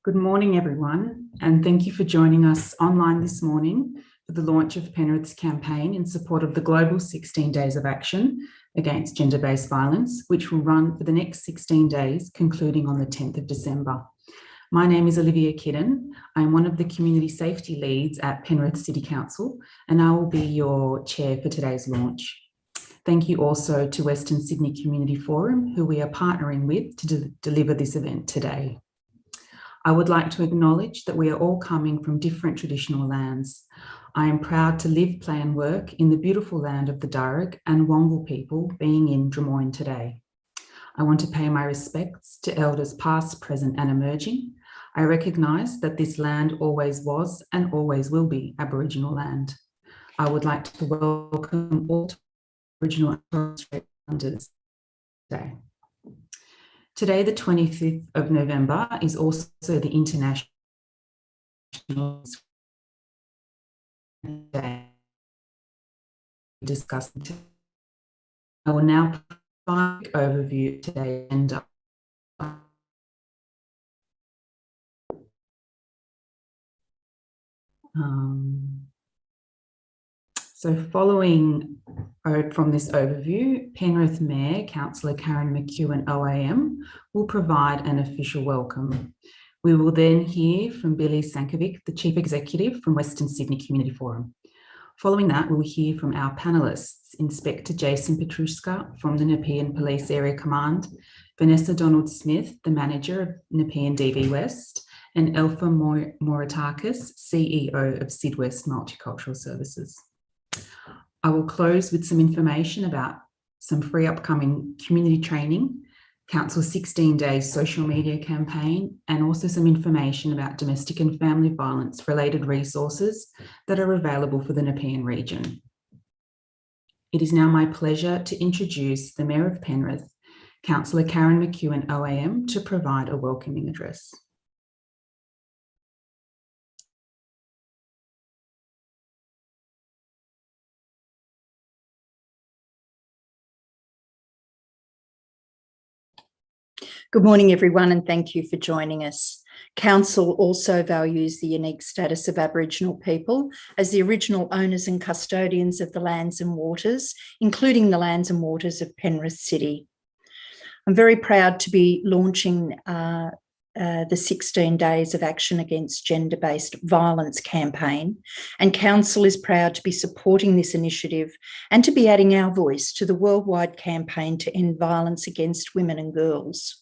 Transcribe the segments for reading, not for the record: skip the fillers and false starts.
Good morning, everyone, and thank you for joining us online this morning for the launch of Penrith's campaign in support of the global 16 Days of Action against Gender-Based Violence, which will run for the next 16 days, concluding on the 10th of December. My name is Olivia Kidden. I'm one of the community safety leads at Penrith City Council, and I will be your chair for today's launch. Thank you also to Western Sydney Community Forum, who we are partnering with to deliver this event today. I would like to acknowledge that we are all coming from different traditional lands. I am proud to live, play and work in the beautiful land of the Darug and Wongal people being in Drummoyne today. I want to pay my respects to elders past, present and emerging. I recognise that this land always was and always will be Aboriginal land. I would like to welcome all Aboriginal and Torres Strait Islanders today. Today, the 25th of November, is also the International Day discussing. I will now provide an overview of today's agenda. So following from this overview, Penrith Mayor, Councillor Karen McEwen OAM, will provide an official welcome. We will then hear from Billy Sankovic, the Chief Executive from Western Sydney Community Forum. Following that, we'll hear from our panellists, Inspector Jason Petruska from the Nepean Police Area Command, Vanessa Donald-Smith, the Manager of Nepean DV West, and Elfa Moratakis, CEO of Syd West Multicultural Services. I will close with some information about some free upcoming community training, Council's 16 Days social media campaign, and also some information about domestic and family violence related resources that are available for the Nepean region. It is now my pleasure to introduce the Mayor of Penrith, Councillor Karen McEwen OAM, to provide a welcoming address. Good morning, everyone, and thank you for joining us. Council also values the unique status of Aboriginal people as the original owners and custodians of the lands and waters, including the lands and waters of Penrith City. I'm very proud to be launching the 16 Days of Action Against Gender-Based Violence campaign, and Council is proud to be supporting this initiative and to be adding our voice to the worldwide campaign to end violence against women and girls.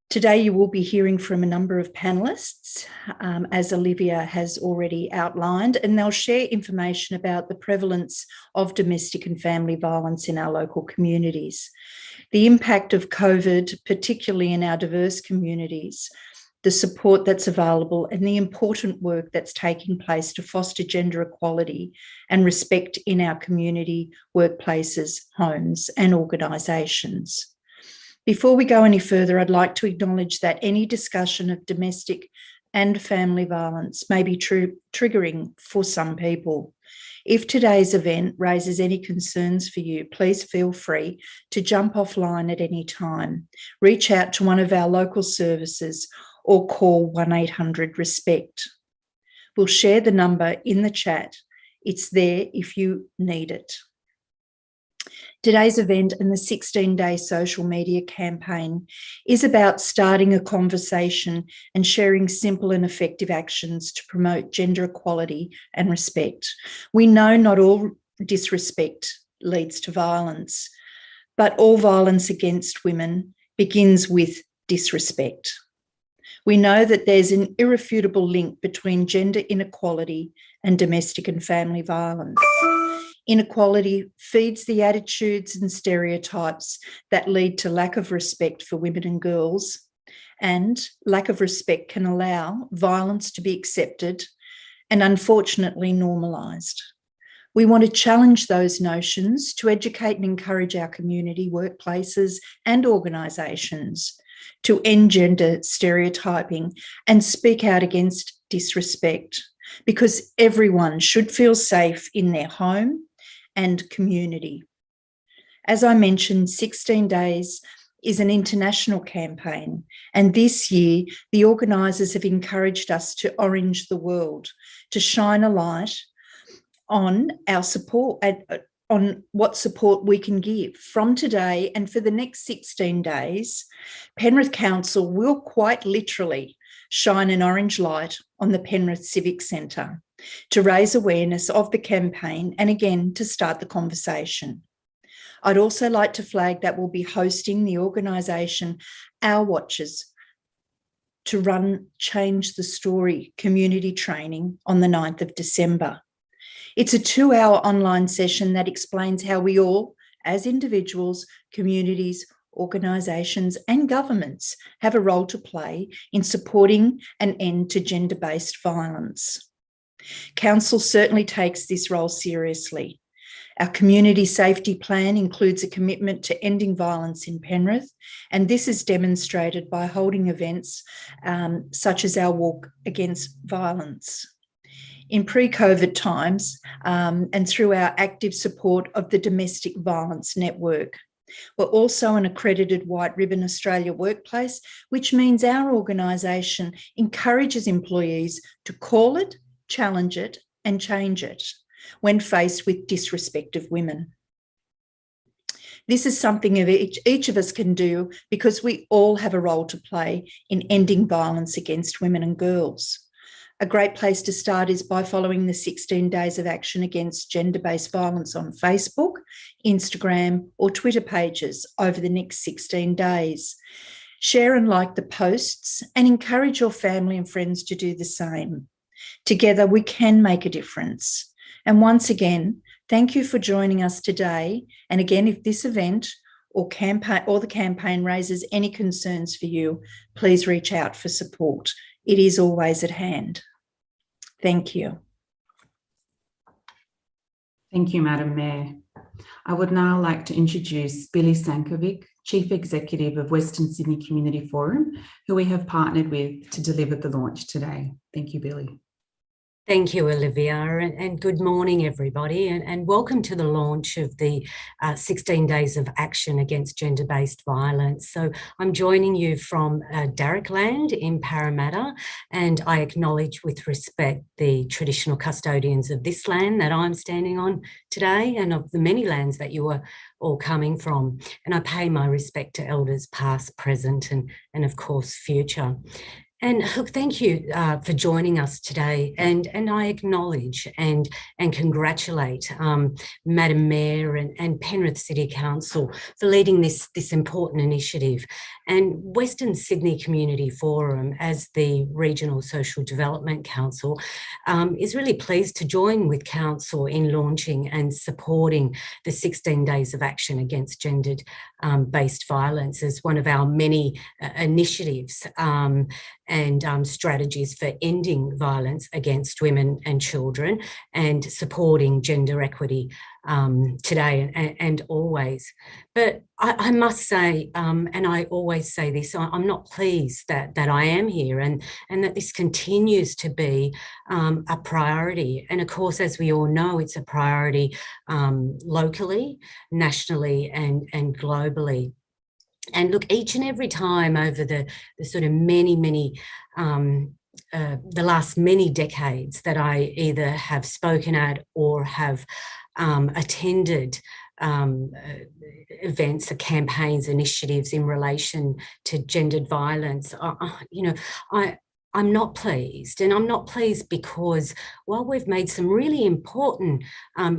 Today you will be hearing from a number of panellists, as Olivia has already outlined, and they'll share information about the prevalence of domestic and family violence in our local communities, the impact of COVID, particularly in our diverse communities, the support that's available, and the important work that's taking place to foster gender equality and respect in our community, workplaces, homes, and organisations. Before we go any further, I'd like to acknowledge that any discussion of domestic and family violence may be triggering for some people. If today's event raises any concerns for you, please feel free to jump offline at any time. Reach out to one of our local services or call 1-800-RESPECT. We'll share the number in the chat. It's there if you need it. Today's event and the 16-day social media campaign is about starting a conversation and sharing simple and effective actions to promote gender equality and respect. We know not all disrespect leads to violence, but all violence against women begins with disrespect. We know that there's an irrefutable link between gender inequality and domestic and family violence. Inequality feeds the attitudes and stereotypes that lead to lack of respect for women and girls, and lack of respect can allow violence to be accepted and unfortunately normalised. We want to challenge those notions to educate and encourage our community, workplaces and organisations to end gender stereotyping and speak out against disrespect, because everyone should feel safe in their home and community. As I mentioned, 16 days is an international campaign, and this year the organisers have encouraged us to orange the world, to shine a light on our support, on what support we can give. From today and for the next 16 days, Penrith Council will quite literally shine an orange light on the Penrith Civic Centre to raise awareness of the campaign and again to start the conversation. I'd also like to flag that we'll be hosting the organisation Our Watches to run Change the Story community training on the 9th of December. It's a 2-hour online session that explains how we all, as individuals, communities, organisations and governments, have a role to play in supporting an end to gender-based violence. Council certainly takes this role seriously. Our community safety plan includes a commitment to ending violence in Penrith, and this is demonstrated by holding events such as our Walk Against Violence. In pre-COVID times and through our active support of the Domestic Violence Network. We're also an accredited White Ribbon Australia workplace, which means our organisation encourages employees to call it, challenge it and change it when faced with disrespect of women. This is something each of us can do because we all have a role to play in ending violence against women and girls. A great place to start is by following the 16 Days of Action Against Gender-Based Violence on Facebook, Instagram or Twitter pages over the next 16 days. Share and like the posts and encourage your family and friends to do the same. Together we can make a difference. And once again, thank you for joining us today. And again, if this event or the campaign raises any concerns for you, please reach out for support. It is always at hand. Thank you. Thank you, Madam Mayor. I would now like to introduce Billy Sankovic, Chief Executive of Western Sydney Community Forum, who we have partnered with to deliver the launch today. Thank you, Billy. Thank you, Olivia, and good morning, everybody, and welcome to the launch of the 16 Days of Action Against Gender-Based Violence. So I'm joining you from Darrickland in Parramatta, and I acknowledge with respect the traditional custodians of this land that I'm standing on today and of the many lands that you are all coming from. And I pay my respect to elders past, present, and of course, future. And look, thank you for joining us today. And I acknowledge and congratulate Madam Mayor and Penrith City Council for leading this important initiative. And Western Sydney Community Forum, as the Regional Social Development Council, is really pleased to join with Council in launching and supporting the 16 Days of Action Against Gender-Based Violence as one of our many initiatives and strategies for ending violence against women and children and supporting gender equity today and always. But I must say, and I always say this, I'm not pleased that I am here and that this continues to be a priority. And of course, as we all know, it's a priority locally, nationally and globally. And look, each and every time over the sort of many, the last many decades that I either have spoken at or have attended events or campaigns, initiatives in relation to gendered violence, I'm not pleased. And I'm not pleased because while we've made some really important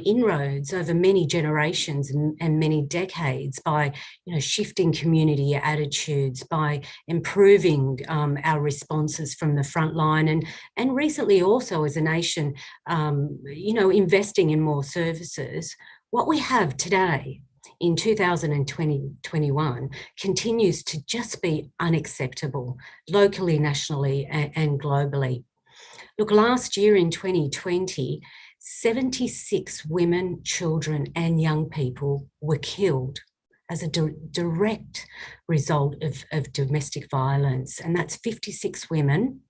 inroads over many generations and many decades by shifting community attitudes, by improving our responses from the front line and recently also as a nation, investing in more services, what we have today in 2021 continues to just be unacceptable locally, nationally and globally. Look, last year in 2020, 76 women, children and young people were killed as a direct result of domestic violence. And that's 56 women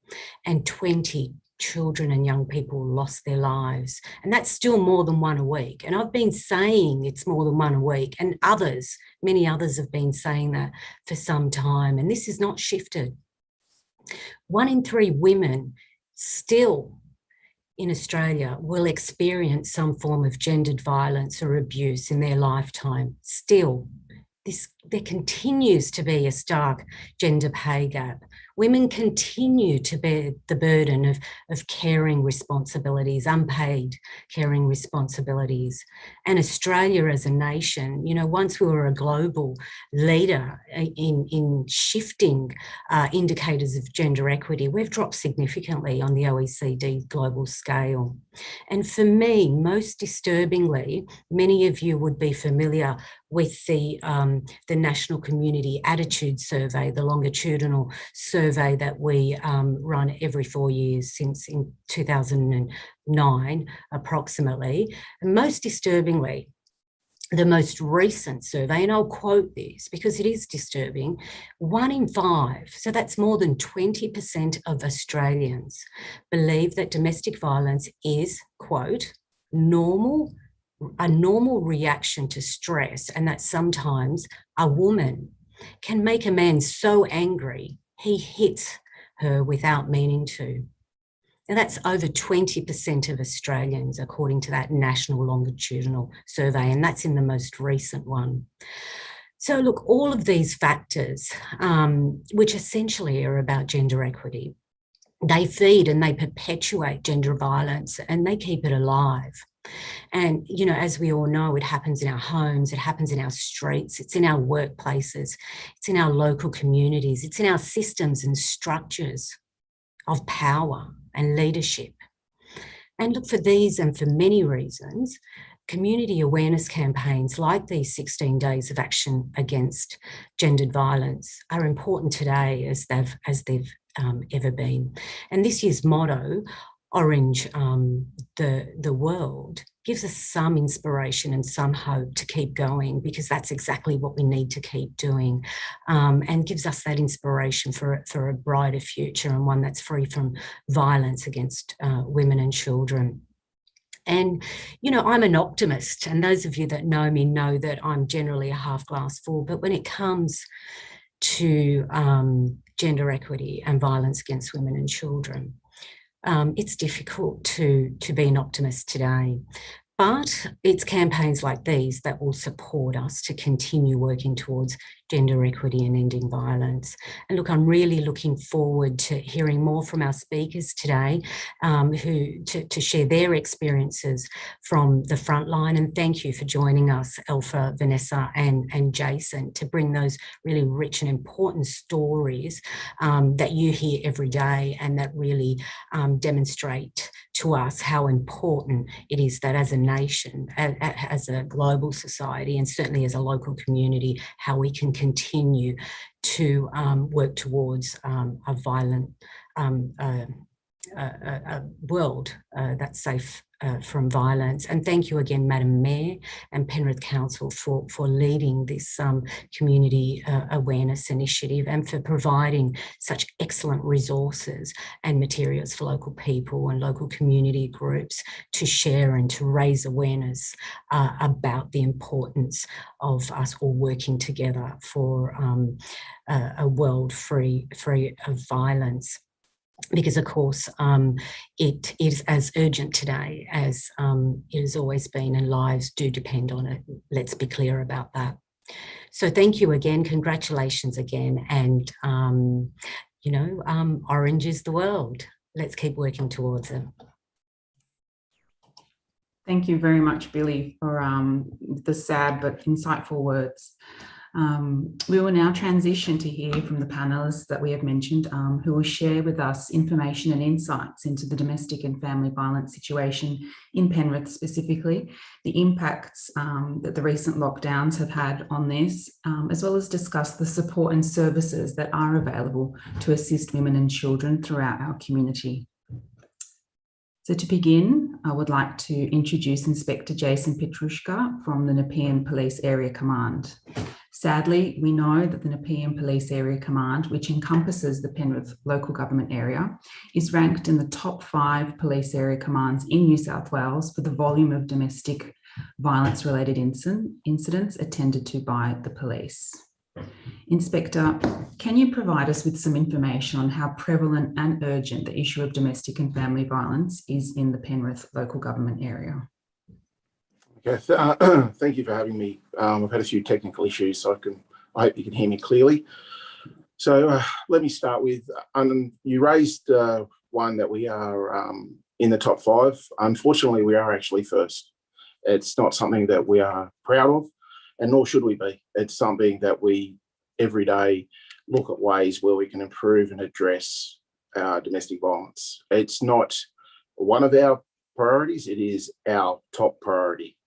and 20 children and young people lost their lives. And that's still more than one a week. And I've been saying it's more than one a week, and many others have been saying that for some time. And this has not shifted. 1 in 3 women still in Australia will experience some form of gendered violence or abuse in their lifetime. Still, there continues to be a stark gender pay gap. Women continue to bear the burden of caring responsibilities, unpaid caring responsibilities. And Australia as a nation, once we were a global leader in shifting indicators of gender equity, we've dropped significantly on the OECD global scale. And for me, most disturbingly, many of you would be familiar with the National Community Attitude Survey, the longitudinal survey that we run every 4 years since in 2009, approximately. And most disturbingly, the most recent survey, and I'll quote this because it is disturbing, 1 in 5, so that's more than 20% of Australians, believe that domestic violence is, quote, a normal reaction to stress, and that sometimes a woman can make a man so angry he hits her without meaning to. And that's over 20% of Australians, according to that national longitudinal survey, and that's in the most recent one. So look, all of these factors, which essentially are about gender equity, they feed and they perpetuate gender violence and they keep it alive. And, as we all know, it happens in our homes, it happens in our streets, it's in our workplaces, it's in our local communities, it's in our systems and structures of power and leadership. And look, for these and for many reasons, community awareness campaigns like these 16 Days of Action Against Gendered Violence are important today as they've ever been. And this year's motto, Orange the World, gives us some inspiration and some hope to keep going, because that's exactly what we need to keep doing, and gives us that inspiration for a brighter future, and one that's free from violence against women and children. And, I'm an optimist, and those of you that know me know that I'm generally a half glass full, but when it comes to gender equity and violence against women and children, it's difficult to be an optimist today. But it's campaigns like these that will support us to continue working towards gender equity and ending violence. And look, I'm really looking forward to hearing more from our speakers today, to share their experiences from the front line. And thank you for joining us, Alpha, Vanessa and Jason, to bring those really rich and important stories that you hear every day, and that really demonstrate to us how important it is that as a nation, as a global society, and certainly as a local community, how we can continue to work towards a violent world that's safe from violence. And thank you again, Madam Mayor and Penrith Council, for leading this community awareness initiative, and for providing such excellent resources and materials for local people and local community groups to share and to raise awareness about the importance of us all working together for a world free of violence. Because, of course, it is as urgent today as it has always been, and lives do depend on it. Let's be clear about that. So thank you again. Congratulations again. And, orange is the world. Let's keep working towards it. Thank you very much, Billy, for the sad but insightful words. We will now transition to hear from the panellists that we have mentioned, who will share with us information and insights into the domestic and family violence situation in Penrith specifically, the impacts that the recent lockdowns have had on this, as well as discuss the support and services that are available to assist women and children throughout our community. So to begin, I would like to introduce Inspector Jason Petrushka from the Nepean Police Area Command. Sadly, we know that the Nepean Police Area Command, which encompasses the Penrith local government area, is ranked in the top 5 police area commands in New South Wales for the volume of domestic violence-related incidents attended to by the police. Inspector, can you provide us with some information on how prevalent and urgent the issue of domestic and family violence is in the Penrith local government area? Okay, thank you for having me. I've had a few technical issues, so I hope you can hear me clearly. So let me start with, you raised one that we are in the top 5. Unfortunately, we are actually first. It's not something that we are proud of, and nor should we be. It's something that we every day look at ways where we can improve and address domestic violence. It's not one of our priorities, it is our top priority.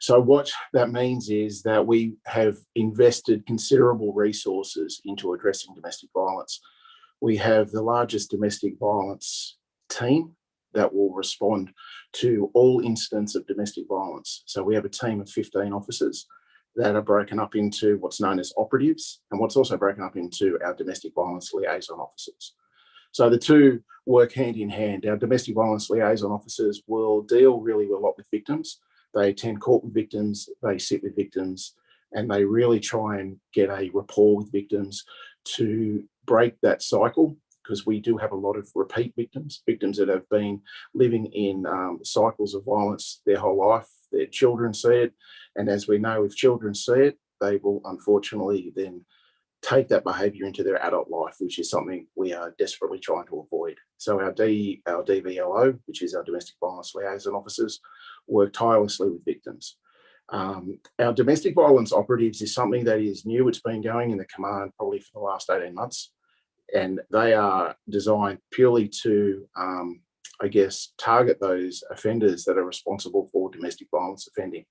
So what that means is that we have invested considerable resources into addressing domestic violence. We have the largest domestic violence team that will respond to all incidents of domestic violence. So we have a team of 15 officers that are broken up into what's known as operatives, and what's also broken up into our domestic violence liaison officers. So the two work hand in hand. Our domestic violence liaison officers will deal really a lot with victims. They attend court with victims, they sit with victims, and they really try and get a rapport with victims to break that cycle, because we do have a lot of repeat victims that have been living in cycles of violence their whole life. Their children see it, and as we know, if children see it, they will unfortunately then take that behaviour into their adult life, which is something we are desperately trying to avoid. So our DVLO, which is our domestic violence liaison officers, work tirelessly with victims. Our domestic violence operatives is something that is new. It's been going in the command probably for the last 18 months, and they are designed purely to, target those offenders that are responsible for domestic violence offending.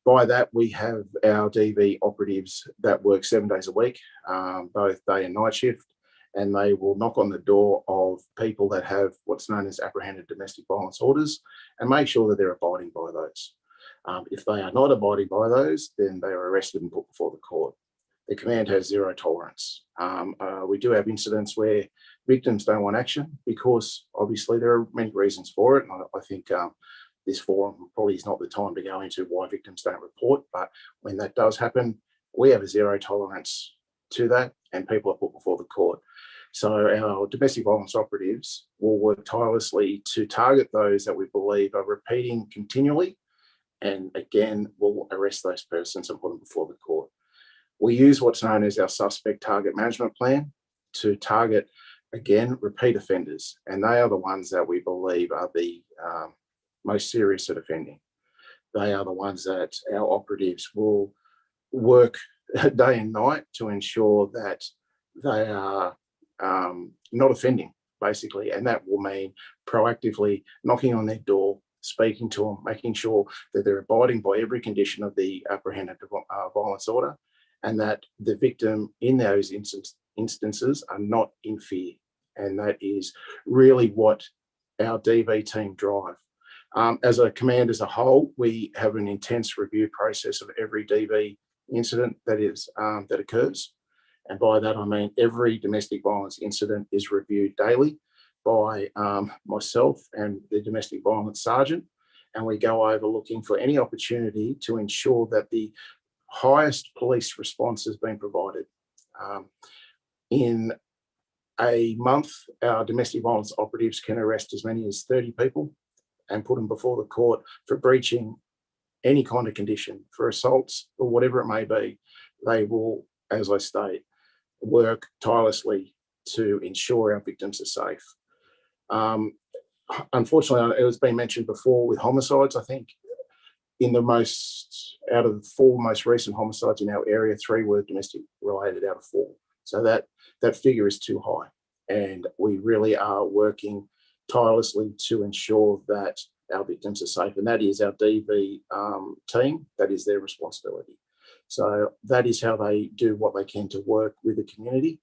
By that, we have our DV operatives that work 7 days a week, both day and night shift, and they will knock on the door of people that have what's known as apprehended domestic violence orders and make sure that they're abiding by those. If they are not abiding by those, then they are arrested and put before the court. The command has zero tolerance. We do have incidents where victims don't want action because obviously there are many reasons for it, and I think this forum probably is not the time to go into why victims don't report, but when that does happen, we have a zero tolerance to that, and people are put before the court. So our domestic violence operatives will work tirelessly to target those that we believe are repeating continually, and again, we'll arrest those persons and put them before the court. We use what's known as our suspect target management plan to target, again, repeat offenders, and they are the ones that we believe are the most serious at offending. They are the ones that our operatives will work day and night to ensure that they are not offending, basically, and that will mean proactively knocking on their door, speaking to them, making sure that they're abiding by every condition of the apprehended violence order, and that the victim in those instances are not in fear. And that is really what our DV team drive. As a command as a whole, we have an intense review process of every DV incident that occurs. And by that, I mean every domestic violence incident is reviewed daily by myself and the domestic violence sergeant. And we go over looking for any opportunity to ensure that the highest police response has been provided. In a month, our domestic violence operatives can arrest as many as 30 people and put them before the court for breaching any kind of condition, for assaults or whatever it may be. They will, as I state, work tirelessly to ensure our victims are safe. Unfortunately, it has been mentioned before with homicides. I think out of the 4 most recent homicides in our area, 3 were domestic related out of 4. So that figure is too high, and we really are working tirelessly to ensure that our victims are safe, and that is our DV team. That is their responsibility. So that is how they do what they can to work with the community.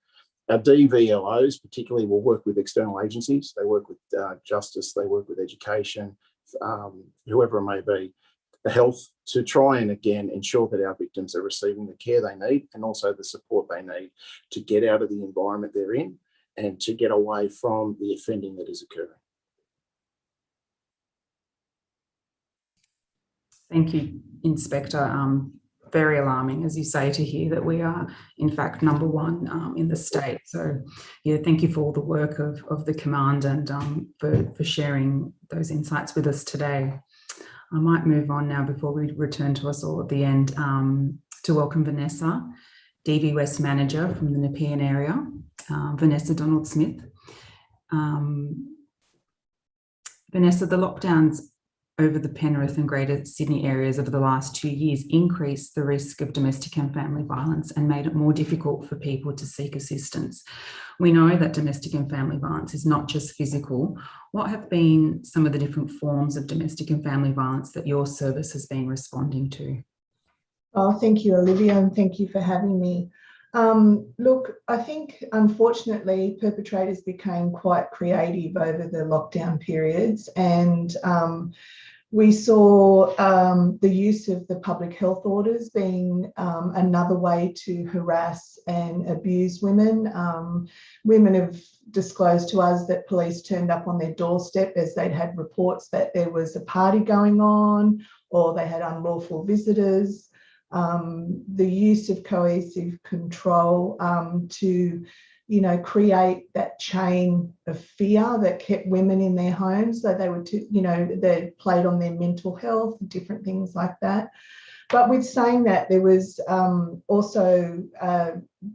Our DVLOs particularly will work with external agencies. They work with justice, they work with education, whoever it may be, the health to try and, again, ensure that our victims are receiving the care they need and also the support they need to get out of the environment they're in and to get away from the offending that is occurring. Thank you, Inspector. Very alarming, as you say, to hear that we are, in fact, number one in the state. So, yeah, thank you for all the work of the command and for sharing those insights with us today. I might move on now before we return to us all at the end to welcome Vanessa, DV West Manager from the Nepean area, Vanessa Donald-Smith. Vanessa, the lockdowns over the Penrith and Greater Sydney areas over the last 2 years increased the risk of domestic and family violence and made it more difficult for people to seek assistance. We know that domestic and family violence is not just physical. What have been some of the different forms of domestic and family violence that your service has been responding to? Oh, thank you, Olivia, and thank you for having me. Look, I think, unfortunately, perpetrators became quite creative over the lockdown periods, and we saw the use of the public health orders being another way to harass and abuse women. Women have disclosed to us that police turned up on their doorstep as they'd had reports that there was a party going on or they had unlawful visitors. The use of coercive control to, create that chain of fear that kept women in their homes. So they would, they played on their mental health, different things like that. But with saying that, there was also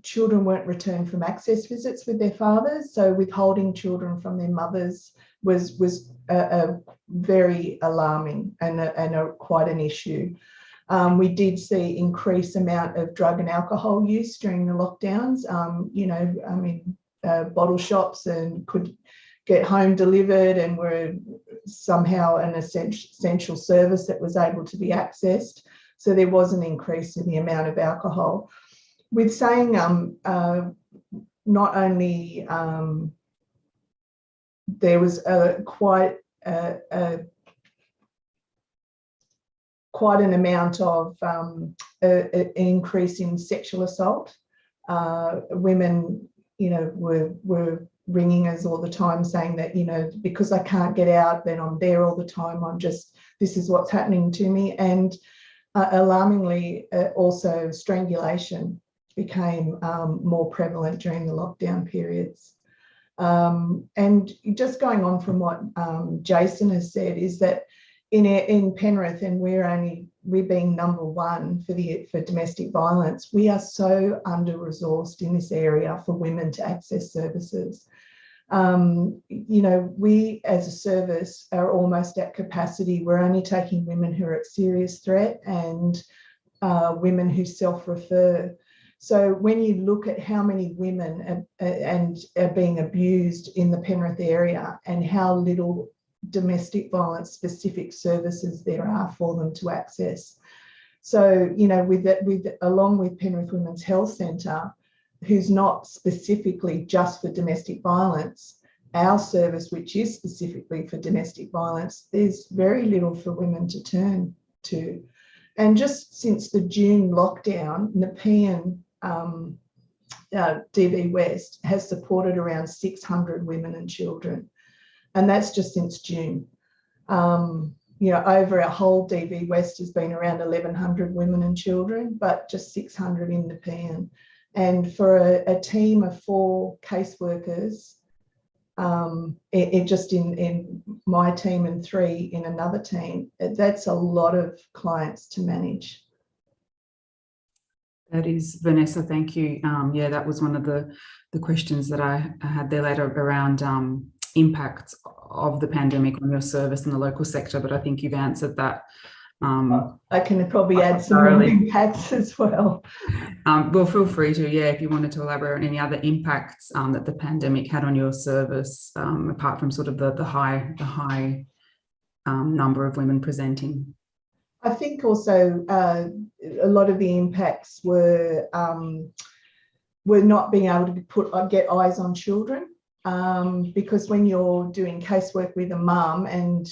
children weren't returned from access visits with their fathers. So withholding children from their mothers was very alarming and quite an issue. We did see increased amount of drug and alcohol use during the lockdowns. Bottle shops and could get home delivered and were somehow an essential service that was able to be accessed. So there was an increase in the amount of alcohol. With saying not only there was quite an amount of an increase in sexual assault. Women, were ringing us all the time saying that, because I can't get out, then I'm there all the time. This is what's happening to me. And alarmingly, also strangulation became more prevalent during the lockdown periods. And just going on from what Jason has said is that in Penrith, and we're being number one for domestic violence, we are so under-resourced in this area for women to access services. We as a service are almost at capacity. We're only taking women who are at serious threat and women who self-refer. So when you look at how many women are being abused in the Penrith area and how little domestic violence specific services there are for them to access. So, along with Penrith Women's Health Centre, who's not specifically just for domestic violence, our service, which is specifically for domestic violence, there's very little for women to turn to. And just since the June lockdown, Nepean DV West has supported around 600 women and children. And that's just since June. Over our whole DV West has been around 1,100 women and children, but just 600 in Nepean. And for a team of 4 caseworkers, just in my team and 3 in another team, that's a lot of clients to manage. That is, Vanessa, thank you. That was one of the questions that I had there later around impacts of the pandemic on your service in the local sector, but I think you've answered that. I can probably add some more impacts as well. Well, feel free to, if you wanted to elaborate on any other impacts that the pandemic had on your service, apart from sort of the high number of women presenting. I think also a lot of the impacts were not being able to get eyes on children. Because when you're doing casework with a mum and,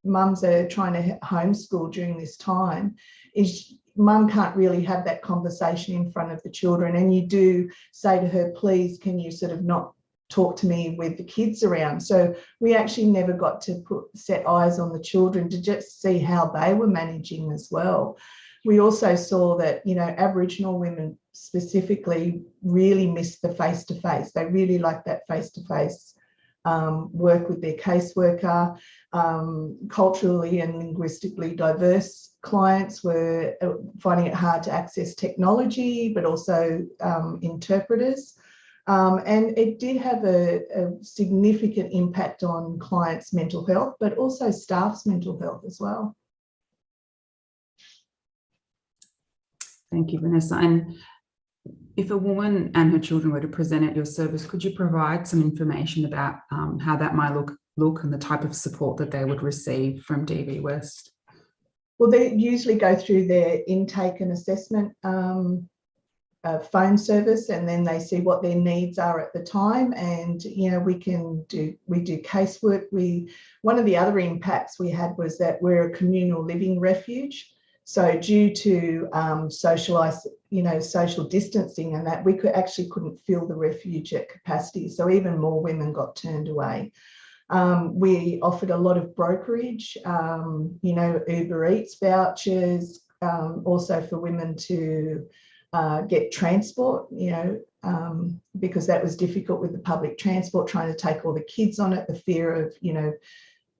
mums are trying to homeschool during this time is mum can't really have that conversation in front of the children. And you do say to her, please, can you sort of not talk to me with the kids around? So we actually never got to set eyes on the children to just see how they were managing as well. We also saw that, you know, Aboriginal women specifically really missed the face-to-face. They really like that face-to-face work with their caseworker. Culturally and linguistically diverse clients were finding it hard to access technology, but also interpreters. And it did have a significant impact on clients' mental health, but also staff's mental health as well. Thank you, Vanessa. And if a woman and her children were to present at your service, could you provide some information about how that might look and the type of support that they would receive from DV West? Well, they usually go through their intake and assessment phone service, and then they see what their needs are at the time. And, you know, we do casework. One of the other impacts we had was that we're a communal living refuge. So due to social distancing and that, we couldn't fill the refuge at capacity. So even more women got turned away. We offered a lot of brokerage, Uber Eats vouchers, also for women to get transport, because that was difficult with the public transport, trying to take all the kids on it, the fear of,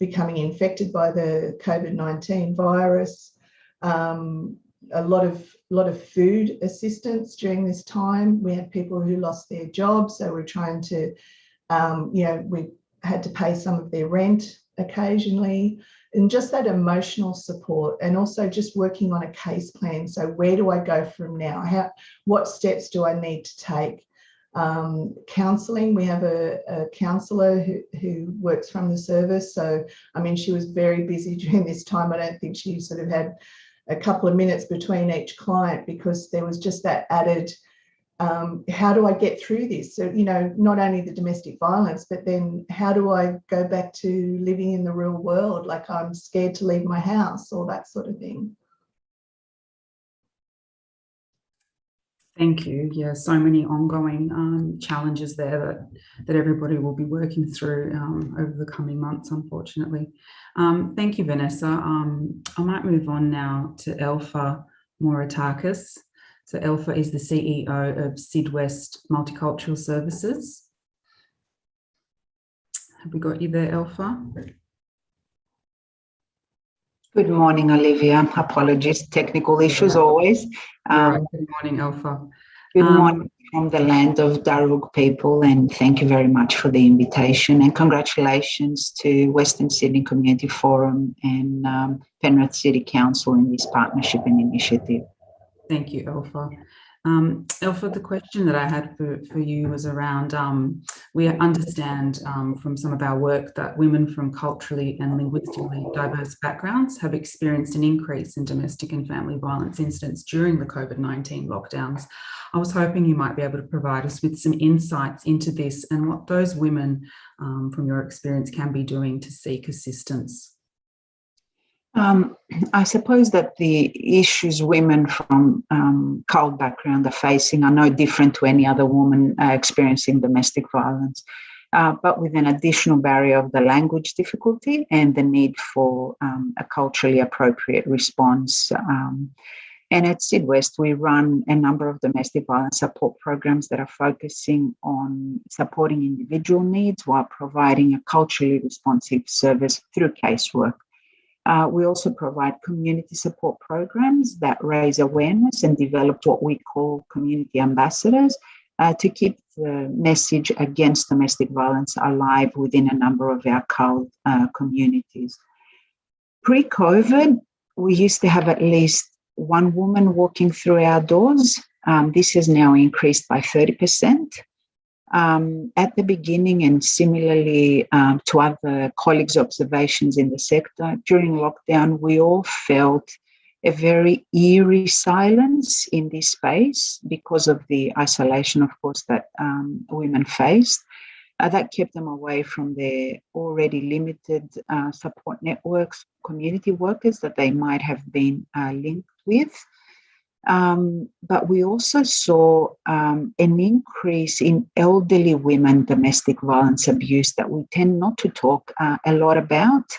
becoming infected by the COVID-19 virus. A lot of food assistance during this time. We had people who lost their jobs, so we're trying to, we had to pay some of their rent occasionally, and just that emotional support, and also just working on a case plan. So where do I go from now? What steps do I need to take? Counselling, we have a counsellor who works from the service. So, I mean, she was very busy during this time. I don't think she sort of had a couple of minutes between each client, because there was just that added, how do I get through this? So, not only the domestic violence, but then how do I go back to living in the real world? Like, I'm scared to leave my house, or that sort of thing. Thank you. Yeah, so many ongoing challenges there that everybody will be working through over the coming months, unfortunately. Thank you, Vanessa. I might move on now to Elfa Moratakis. So Elfa is the CEO of Syd West Multicultural Services. Have we got you there, Elfa? Good morning, Olivia. Apologies, technical issues always. Right. Good morning, Elfa. Good morning from the land of Darug people, and thank you very much for the invitation, and congratulations to Western Sydney Community Forum and Penrith City Council in this partnership and initiative. Thank you, Elfa. Elfa, the question that I had for you was around, we understand from some of our work that women from culturally and linguistically diverse backgrounds have experienced an increase in domestic and family violence incidents during the COVID-19 lockdowns. I was hoping you might be able to provide us with some insights into this and what those women, from your experience, can be doing to seek assistance. I suppose that the issues women from CULT background are facing are no different to any other woman experiencing domestic violence, but with an additional barrier of the language difficulty and the need for a culturally appropriate response. And at Syd West, we run a number of domestic violence support programs that are focusing on supporting individual needs while providing a culturally responsive service through casework. We also provide community support programs that raise awareness and develop what we call community ambassadors to keep the message against domestic violence alive within a number of our CULT communities. Pre-COVID, we used to have at least one woman walking through our doors. This has now increased by 30%. At the beginning, and similarly to other colleagues' observations in the sector, during lockdown, we all felt a very eerie silence in this space because of the isolation, of course, that women faced. That kept them away from their already limited support networks, community workers that they might have been linked with. But we also saw an increase in elderly women domestic violence abuse that we tend not to talk a lot about.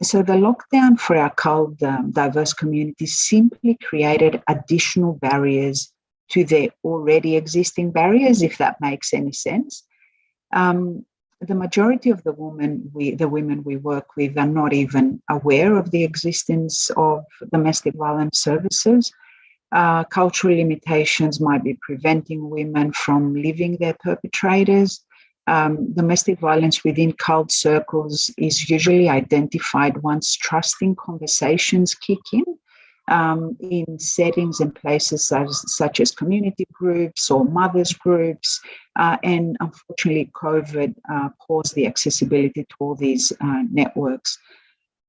So the lockdown for our CALD diverse communities simply created additional barriers to their already existing barriers, if that makes any sense. The majority of the women we work with are not even aware of the existence of domestic violence services. Cultural limitations might be preventing women from leaving their perpetrators. Domestic violence within CALD circles is usually identified once trusting conversations kick in settings and places such as community groups or mothers groups. And unfortunately, COVID paused the accessibility to all these networks.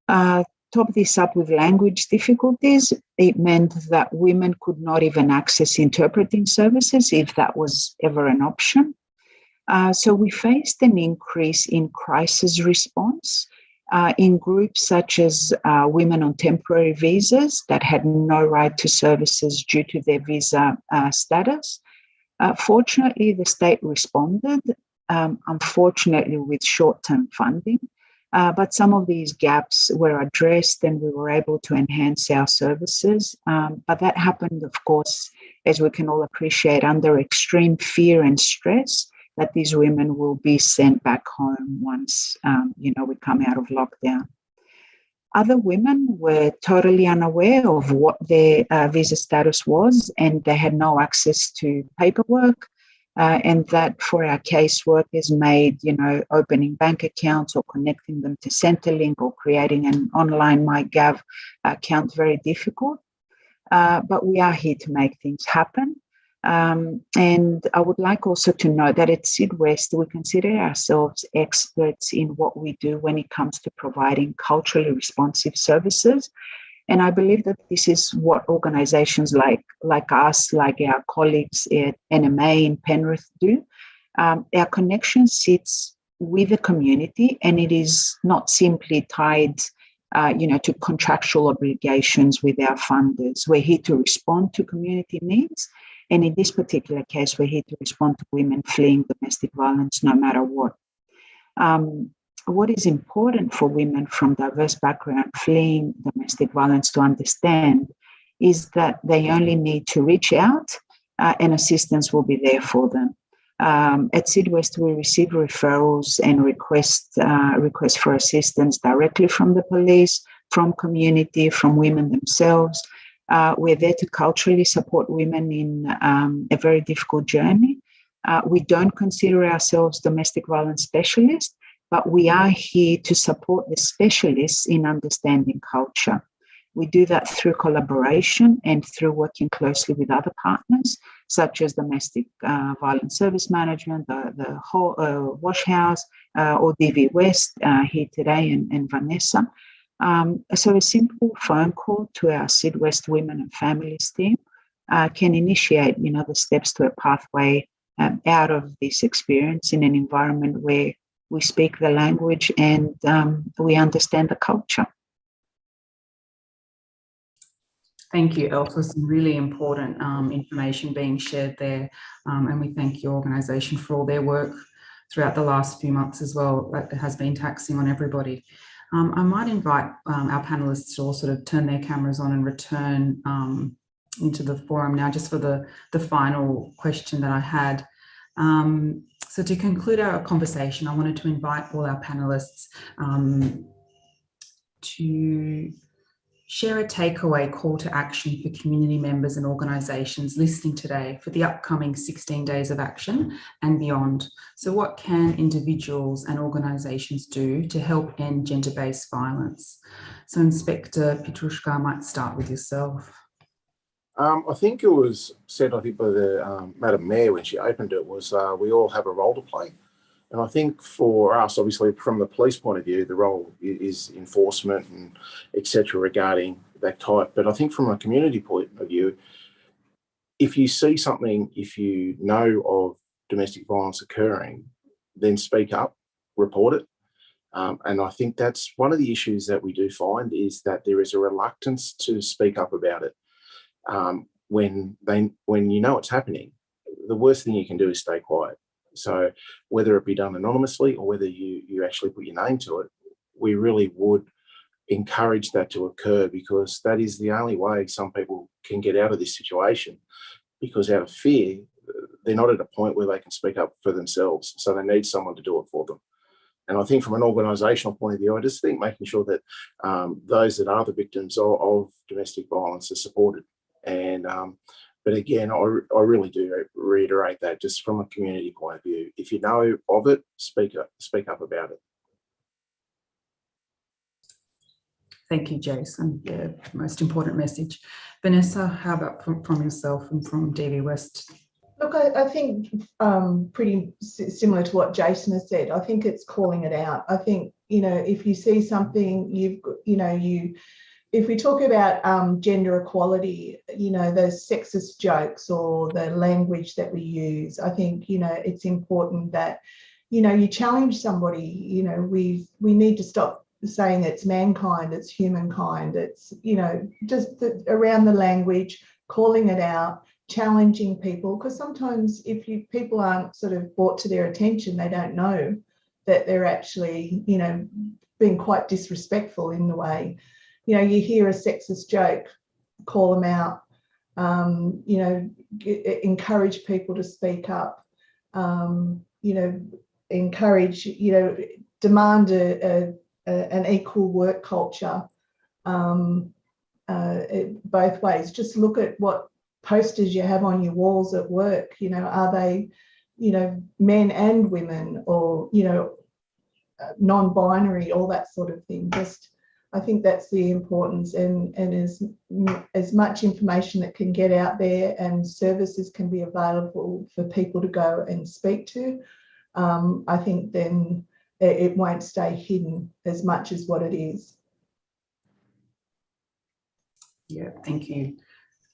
Top this up with language difficulties, it meant that women could not even access interpreting services if that was ever an option. So we faced an increase in crisis response in groups such as women on temporary visas that had no right to services due to their visa status. Fortunately, the state responded, unfortunately with short-term funding, but some of these gaps were addressed and we were able to enhance our services. But that happened, of course, as we can all appreciate, under extreme fear and stress that these women will be sent back home once, we come out of lockdown. Other women were totally unaware of what their visa status was, and they had no access to paperwork. And that for our caseworkers made, opening bank accounts or connecting them to Centrelink or creating an online MyGov account very difficult. But we are here to make things happen. And I would like also to note that at Syd West, we consider ourselves experts in what we do when it comes to providing culturally responsive services. And I believe that this is what organisations like us, like our colleagues at NMA in Penrith do. Our connection sits with the community, and it is not simply tied to contractual obligations with our funders. We're here to respond to community needs. And in this particular case, we're here to respond to women fleeing domestic violence, no matter what. What is important for women from diverse backgrounds fleeing domestic violence to understand is that they only need to reach out and assistance will be there for them. At Syd West, we receive referrals and requests for assistance directly from the police, from community, from women themselves. We're there to culturally support women in a very difficult journey. We don't consider ourselves domestic violence specialists, but we are here to support the specialists in understanding culture. We do that through collaboration and through working closely with other partners, such as Domestic Violence Service Management, the Wash House, or DV West here today, and Vanessa. So a simple phone call to our Syd West Women and Families team can initiate, the steps to a pathway out of this experience in an environment where we speak the language and we understand the culture. Thank you, Elle, for some really important information being shared there. And we thank your organisation for all their work throughout the last few months as well. That has been taxing on everybody. I might invite our panellists to all sort of turn their cameras on and return into the forum now, just for the final question that I had. So to conclude our conversation, I wanted to invite all our panellists to share a takeaway call to action for community members and organisations listening today for the upcoming 16 days of action and beyond. So what can individuals and organisations do to help end gender-based violence? So Inspector Pietruszka, I might start with yourself. I think it was said, by the Madam Mayor when she opened it, was we all have a role to play. And I think for us, obviously, from the police point of view, the role is enforcement and et cetera regarding that type. But I think from a community point of view, if you see something, if you know of domestic violence occurring, then speak up, report it. And I think that's one of the issues that we do find, is that there is a reluctance to speak up about it. When you know it's happening, the worst thing you can do is stay quiet. So whether it be done anonymously or whether you actually put your name to it, we really would encourage that to occur, because that is the only way some people can get out of this situation, because out of fear, they're not at a point where they can speak up for themselves. So they need someone to do it for them. And I think from an organisational point of view, I just think making sure that those that are the victims of domestic violence are supported. And but again, I really do reiterate that, just from a community point of view, if you know of it, speak up about it. Thank you, Jason. Yeah, most important message. Vanessa, how about from yourself and from DV West? Look, I think pretty similar to what Jason has said. I think it's calling it out. I think, if you see something, if we talk about gender equality, those sexist jokes or the language that we use, I think, it's important that, you challenge somebody. We need to stop saying it's mankind, it's humankind. It's, just around the language, calling it out, challenging people, because sometimes if people aren't sort of brought to their attention, they don't know that they're actually, being quite disrespectful in the way. You hear a sexist joke, call them out, encourage people to speak up, encourage, demand an equal work culture, both ways. Just look at what posters you have on your walls at work. Are they, men and women, or, non-binary, all that sort of thing. I think that's the importance, and as much information that can get out there and services can be available for people to go and speak to, I think then it won't stay hidden as much as what it is. Yeah, thank you.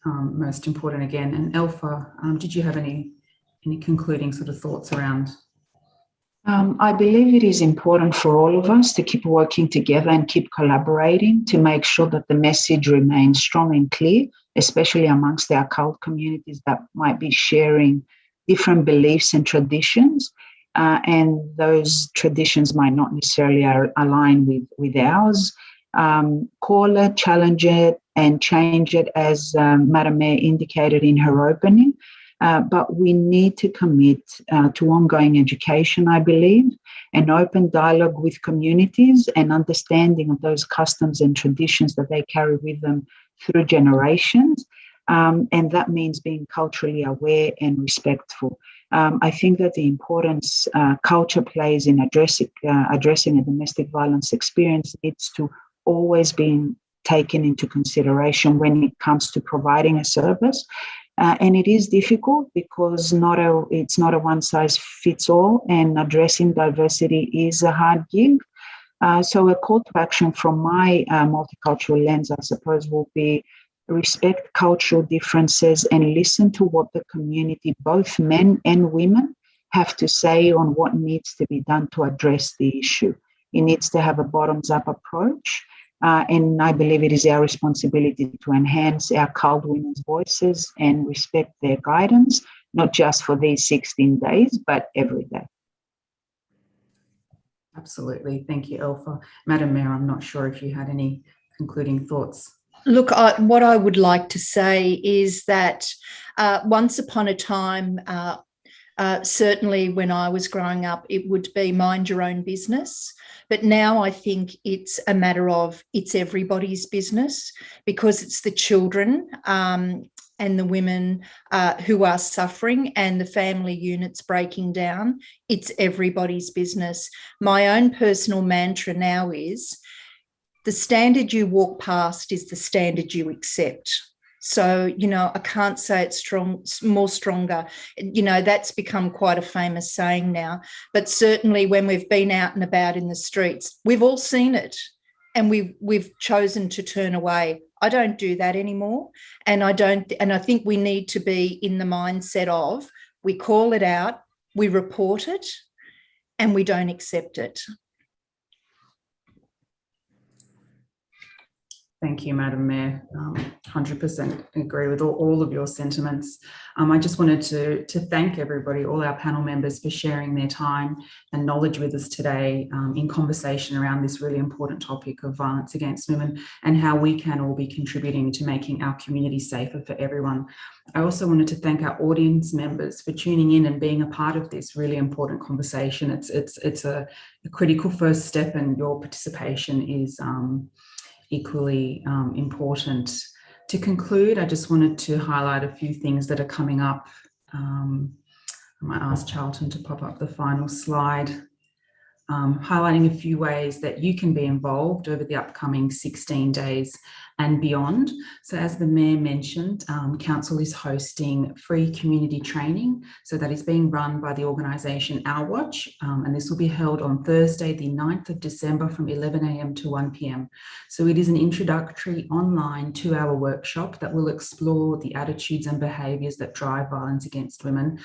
Most important again. And Elfa, did you have any concluding sort of thoughts around? I believe it is important for all of us to keep working together and keep collaborating to make sure that the message remains strong and clear, especially amongst our cult communities that might be sharing different beliefs and traditions. And those traditions might not necessarily align with ours. Call it, challenge it, and change it, as Madam Mayor indicated in her opening. But we need to commit to ongoing education, I believe, and open dialogue with communities and understanding of those customs and traditions that they carry with them through generations. And that means being culturally aware and respectful. I think that the importance culture plays in addressing a domestic violence experience needs to always be taken into consideration when it comes to providing a service. And it is difficult because it's not a one-size-fits-all, and addressing diversity is a hard gig. So a call to action from my multicultural lens, I suppose, will be respect cultural differences and listen to what the community, both men and women, have to say on what needs to be done to address the issue. It needs to have a bottoms-up approach. And I believe it is our responsibility to enhance our cult women's voices and respect their guidance, not just for these 16 days, but every day. Absolutely. Thank you, Elfa. Madam Mayor, I'm not sure if you had any concluding thoughts. Look, what I would like to say is that once upon a time, certainly when I was growing up, it would be mind your own business. But now I think it's a matter of it's everybody's business, because it's the children and the women who are suffering and the family units breaking down. It's everybody's business. My own personal mantra now is the standard you walk past is the standard you accept. So, I can't say it's more stronger. That's become quite a famous saying now. But certainly when we've been out and about in the streets, we've all seen it, and we've chosen to turn away. I don't do that anymore. And I think we need to be in the mindset of we call it out, we report it, and we don't accept it. Thank you, Madam Mayor. 100% agree with all of your sentiments. I just wanted to thank everybody, all our panel members, for sharing their time and knowledge with us today in conversation around this really important topic of violence against women and how we can all be contributing to making our community safer for everyone. I also wanted to thank our audience members for tuning in and being a part of this really important conversation. It's a critical first step, and your participation is equally important. To conclude, I just wanted to highlight a few things that are coming up. I might ask Charlton to pop up the final slide, highlighting a few ways that you can be involved over the upcoming 16 days and beyond. So as the Mayor mentioned, Council is hosting free community training. So that is being run by the organisation Our Watch, and this will be held on Thursday, the 9th of December from 11 a.m. to 1 p.m. So it is an introductory online 2-hour workshop that will explore the attitudes and behaviours that drive violence against women.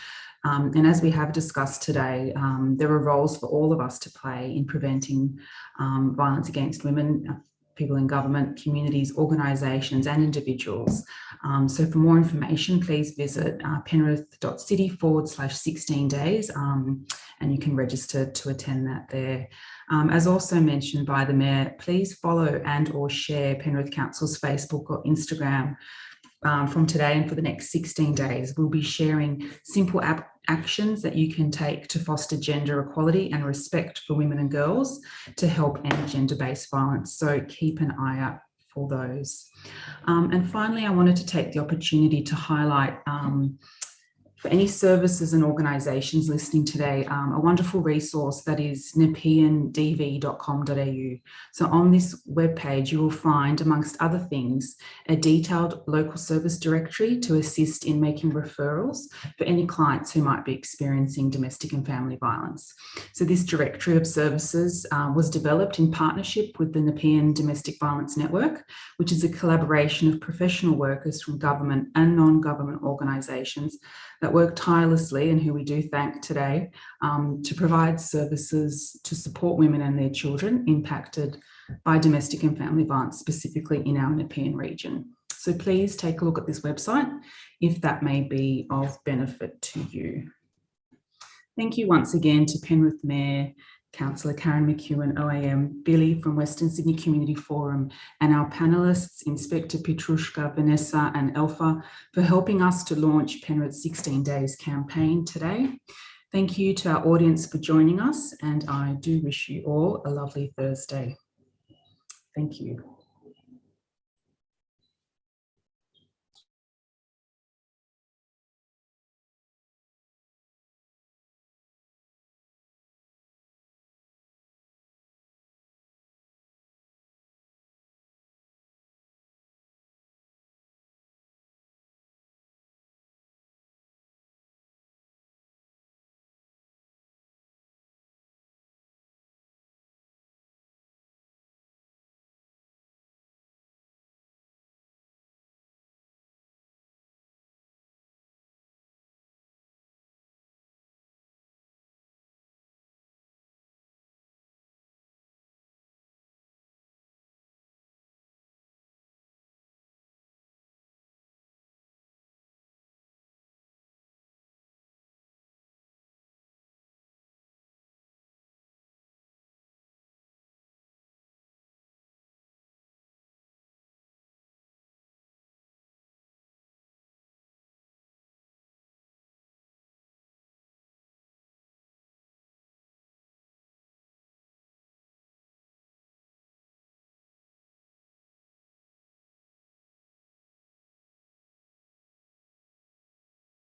And as we have discussed today, there are roles for all of us to play in preventing violence against women, people in government, communities, organisations and individuals. So for more information, please visit penrith.city/16 days and you can register to attend that there. As also mentioned by the Mayor, please follow and/or share Penrith Council's Facebook or Instagram. From today and for the next 16 days, we'll be sharing simple actions that you can take to foster gender equality and respect for women and girls to help end gender-based violence. So keep an eye out for those. And finally, I wanted to take the opportunity to highlight for any services and organisations listening today, a wonderful resource that is nepeandv.com.au. So on this webpage, you will find, amongst other things, a detailed local service directory to assist in making referrals for any clients who might be experiencing domestic and family violence. So this directory of services was developed in partnership with the Nepean Domestic Violence Network, which is a collaboration of professional workers from government and non-government organisations that work tirelessly, and who we do thank today, to provide services to support women and their children impacted by domestic and family violence, specifically in our Nepean region. So please take a look at this website if that may be of benefit to you. Thank you once again to Penrith Mayor, Councillor Karen McEwen, OAM, Billy from Western Sydney Community Forum, and our panellists, Inspector Petrushka, Vanessa and Alpha, for helping us to launch Penrith's 16 Days campaign today. Thank you to our audience for joining us, and I do wish you all a lovely Thursday. Thank you.